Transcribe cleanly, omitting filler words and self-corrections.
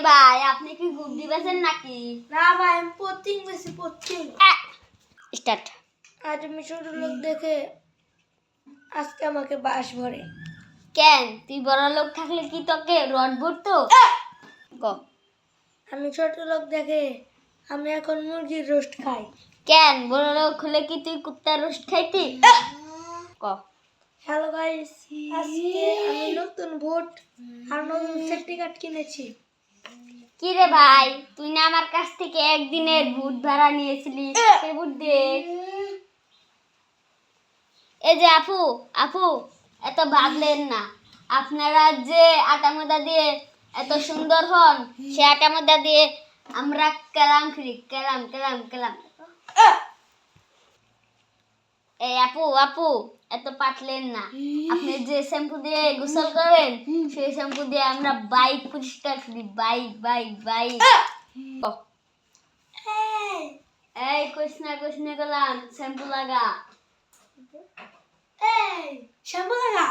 ভাই আপনি কি গুড দিবেছেন নাকি? না ভাই, আমি পত্তিং বেশি পত্তিং। স্টার্ট। আজ আমি ছোট লোক দেখে আজকে আমাকে বাস ভরে। কেন তুই বড় লোক থাকলে কি তোকে রড ভরতো? ক। আমি ছোট লোক দেখে আমি এখন মুরগির রোস্ট খাই। কেন বড় লোক হলে কি তুই কুত্তার রোস্ট খাইতি? ক। হ্যালো গাইস, আজকে আমি নতুন বুট আর নতুন সেফটি কার্ড কিনেছি। কি রে ভাই, তুই না আমার কাছ থেকে একদিনের বুট ভাড়া নিয়েছিলি, সে বুট দে। এই যে আপু আপু, এত ভাবলেন না। আপনারা যে আটা ময়দা দিয়ে এত সুন্দর হন, সে আটা ময়দা দিয়ে আমরা কেলাম করি, কেলাম কেলাম কেলাম। এই আপু আপু, এত পাতলেন না। আপনি যে শ্যাম্পু দিয়ে গোসল করেন, সেই শ্যাম্পু দিয়ে আমরা বাইক পরিষ্কার করি, বাইক বাইক বাইক। এই কইস না গেলাম, শ্যাম্পু লাগা। এই শ্যাম্পু লাগা।